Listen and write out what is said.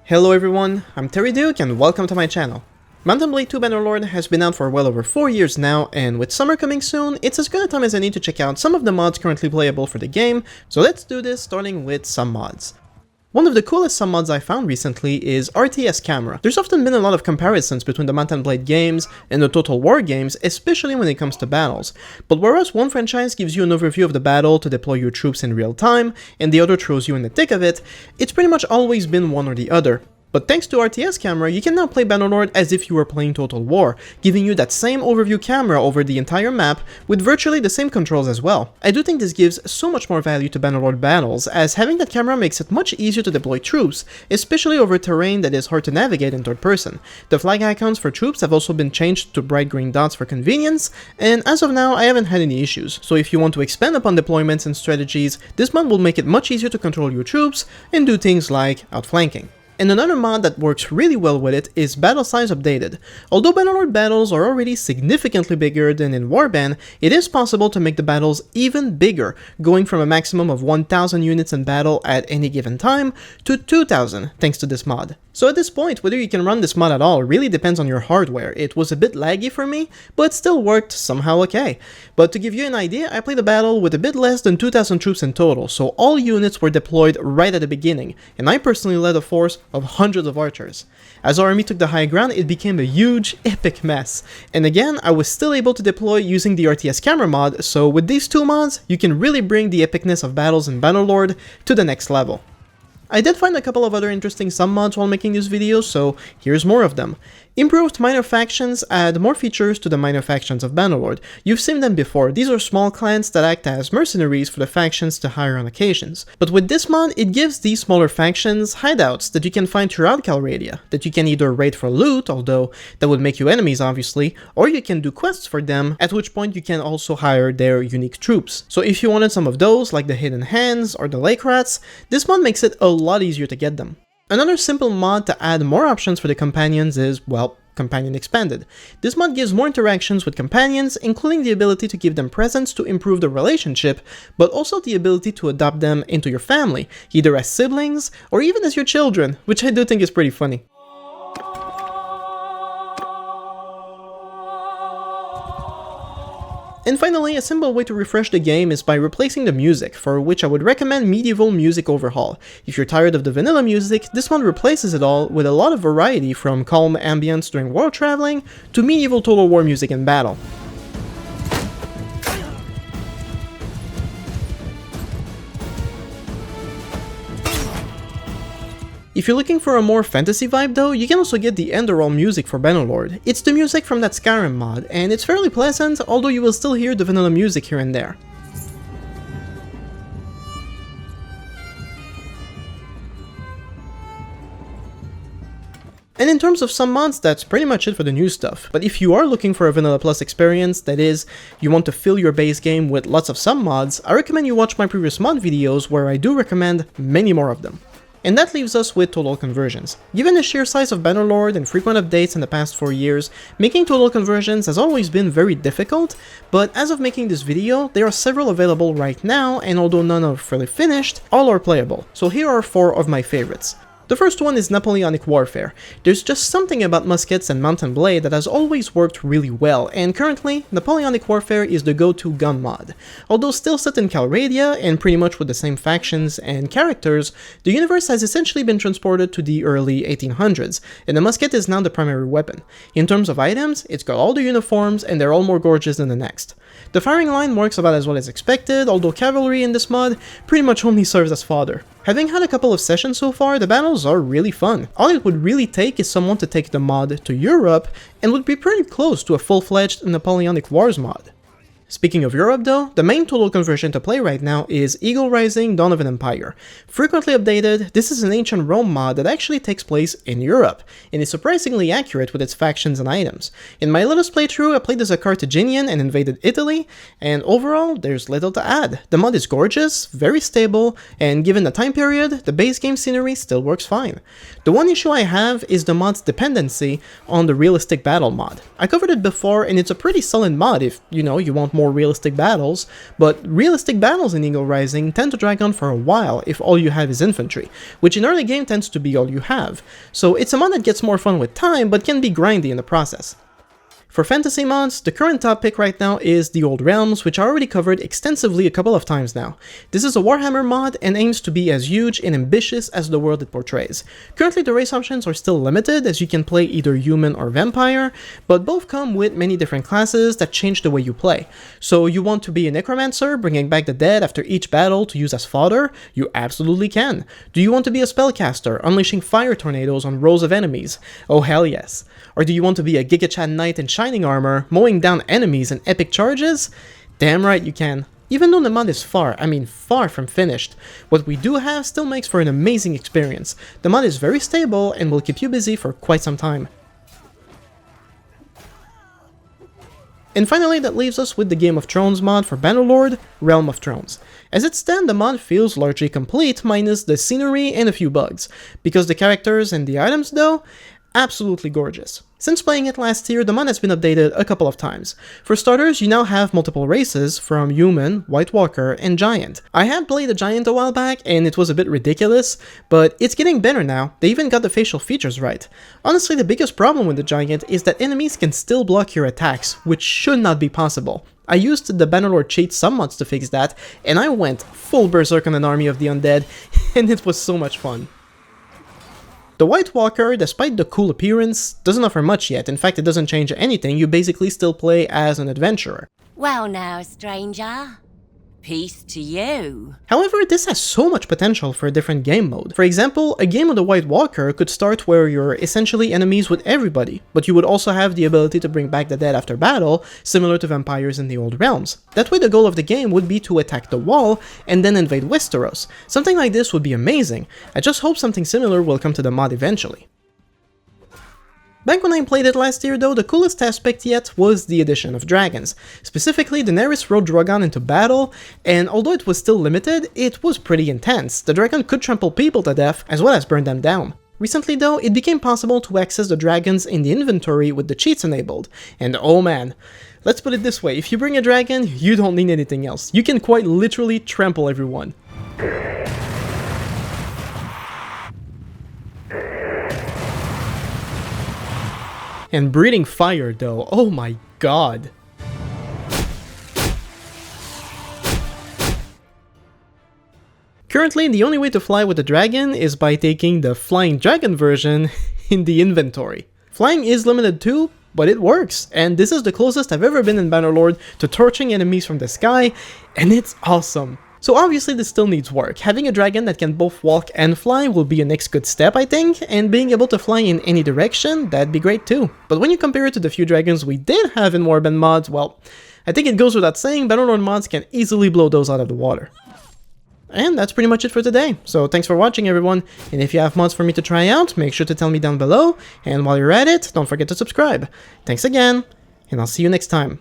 Hello everyone, I'm Terry Duke and welcome to my channel. Mount & Blade 2 Bannerlord has been out for well over 4 years now, and with summer coming soon, it's as good a time as any to check out some of the mods currently playable for the game, so let's do this starting with some mods. One of the coolest submods I found recently is RTS Camera. There's often been a lot of comparisons between the Mount & Blade games and the Total War games, especially when it comes to battles. But whereas one franchise gives you an overview of the battle to deploy your troops in real time, and the other throws you in the thick of it, it's pretty much always been one or the other. But thanks to RTS Camera, you can now play Bannerlord as if you were playing Total War, giving you that same overview camera over the entire map with virtually the same controls as well. I do think this gives so much more value to Bannerlord battles, as having that camera makes it much easier to deploy troops, especially over terrain that is hard to navigate in third person. The flag icons for troops have also been changed to bright green dots for convenience, and as of now I haven't had any issues, so if you want to expand upon deployments and strategies, this mod will make it much easier to control your troops and do things like outflanking. And another mod that works really well with it is Battlesize Updated. Although Bannerlord battles are already significantly bigger than in Warband, it is possible to make the battles even bigger, going from a maximum of 1000 units in battle at any given time to 2000 thanks to this mod. So at this point, whether you can run this mod at all really depends on your hardware. It was a bit laggy for me, but still worked somehow okay. But to give you an idea, I played a battle with a bit less than 2000 troops in total, so all units were deployed right at the beginning, and I personally led a force of hundreds of archers. As our army took the high ground, it became a huge, epic mess. And again, I was still able to deploy using the RTS Camera mod, so with these two mods, you can really bring the epicness of battles in Bannerlord to the next level. I did find a couple of other interesting submods while making this video, so here's more of them. Improved minor factions add more features to the minor factions of Bannerlord. You've seen them before. These are small clans that act as mercenaries for the factions to hire on occasions. But with this mod, it gives these smaller factions hideouts that you can find throughout Calradia, that you can either raid for loot, although that would make you enemies obviously, or you can do quests for them, at which point you can also hire their unique troops. So if you wanted some of those, like the Hidden Hands or the Lake Rats, this mod makes it a lot easier to get them. Another simple mod to add more options for the companions is, well, Companion Expanded. This mod gives more interactions with companions, including the ability to give them presents to improve the relationship, but also the ability to adopt them into your family, either as siblings or even as your children, which I do think is pretty funny. And finally, a simple way to refresh the game is by replacing the music, for which I would recommend Medieval Music Overhaul. If you're tired of the vanilla music, this one replaces it all with a lot of variety, from calm ambience during world traveling to medieval Total War music in battle. If you're looking for a more fantasy vibe though, you can also get the Enderal music for Bannerlord. It's the music from that Skyrim mod, and it's fairly pleasant, although you will still hear the vanilla music here and there. And in terms of some mods, that's pretty much it for the new stuff. But if you are looking for a Vanilla Plus experience, that is, you want to fill your base game with lots of submods, I recommend you watch my previous mod videos where I do recommend many more of them. And that leaves us with total conversions. Given the sheer size of Bannerlord and frequent updates in the past 4 years, making total conversions has always been very difficult, but as of making this video, there are several available right now, and although none are fully finished, all are playable. So here are 4 of my favorites. The first one is Napoleonic Warfare. There's just something about muskets and Mount & Blade that has always worked really well, and currently, Napoleonic Warfare is the go-to gun mod. Although still set in Calradia, and pretty much with the same factions and characters, the universe has essentially been transported to the early 1800s, and the musket is now the primary weapon. In terms of items, it's got all the uniforms, and they're all more gorgeous than the next. The firing line works about as well as expected, although cavalry in this mod pretty much only serves as fodder. Having had a couple of sessions so far, the battles are really fun. All it would really take is someone to take the mod to Europe, and would be pretty close to a full-fledged Napoleonic Wars mod. Speaking of Europe though, the main total conversion to play right now is Eagle Rising: Dawn of an Empire. Frequently updated, this is an ancient Rome mod that actually takes place in Europe, and is surprisingly accurate with its factions and items. In my latest playthrough, I played as a Carthaginian and invaded Italy, and overall, there's little to add. The mod is gorgeous, very stable, and given the time period, the base game scenery still works fine. The one issue I have is the mod's dependency on the Realistic Battle mod. I covered it before, and it's a pretty solid mod if, you want more more realistic battles, but realistic battles in Eagle Rising tend to drag on for a while if all you have is infantry, which in early game tends to be all you have, so it's a mod that gets more fun with time but can be grindy in the process. For fantasy mods, the current top pick right now is the Old Realms, which I already covered extensively a couple of times now. This is a Warhammer mod and aims to be as huge and ambitious as the world it portrays. Currently the race options are still limited, as you can play either human or vampire, but both come with many different classes that change the way you play. So you want to be a necromancer, bringing back the dead after each battle to use as fodder? You absolutely can. Do you want to be a spellcaster, unleashing fire tornadoes on rows of enemies? Oh hell yes. Or do you want to be a Giga Chad Knight in Shining Armor, mowing down enemies in epic charges? Damn right you can. Even though the mod is far from finished, what we do have still makes for an amazing experience. The mod is very stable and will keep you busy for quite some time. And finally, that leaves us with the Game of Thrones mod for Bannerlord, Realm of Thrones. As it stands, the mod feels largely complete, minus the scenery and a few bugs. Because the characters and the items though, absolutely gorgeous. Since playing it last year, the mod has been updated a couple of times. For starters, you now have multiple races from Human, White Walker, and Giant. I had played a Giant a while back, and it was a bit ridiculous, but it's getting better now. They even got the facial features right. Honestly, the biggest problem with the Giant is that enemies can still block your attacks, which should not be possible. I used the Bannerlord cheat some mods to fix that, and I went full berserk on an army of the undead, and it was so much fun. The White Walker, despite the cool appearance, doesn't offer much yet. In fact, it doesn't change anything. You basically still play as an adventurer. Well now, stranger. Peace to you. However, this has so much potential for a different game mode. For example, a game of the White Walker could start where you're essentially enemies with everybody, but you would also have the ability to bring back the dead after battle, similar to vampires in the Old Realms. That way the goal of the game would be to attack the wall and then invade Westeros. Something like this would be amazing. I just hope something similar will come to the mod eventually. Back when I played it last year though, the coolest aspect yet was the addition of dragons. Specifically, Daenerys rode Drogon into battle, and although it was still limited, it was pretty intense. The dragon could trample people to death, as well as burn them down. Recently though, it became possible to access the dragons in the inventory with the cheats enabled, and oh man. Let's put it this way, if you bring a dragon, you don't need anything else. You can quite literally trample everyone. And breathing fire though, oh my god. Currently, the only way to fly with the dragon is by taking the flying dragon version in the inventory. Flying is limited too, but it works, and this is the closest I've ever been in Bannerlord to torching enemies from the sky, and it's awesome. So obviously this still needs work. Having a dragon that can both walk and fly will be a next good step, I think, and being able to fly in any direction, that'd be great too. But when you compare it to the few dragons we did have in Warband mods, well, I think it goes without saying Bannerlord mods can easily blow those out of the water. And that's pretty much it for today. So thanks for watching everyone, and if you have mods for me to try out, make sure to tell me down below, and while you're at it, don't forget to subscribe. Thanks again, and I'll see you next time.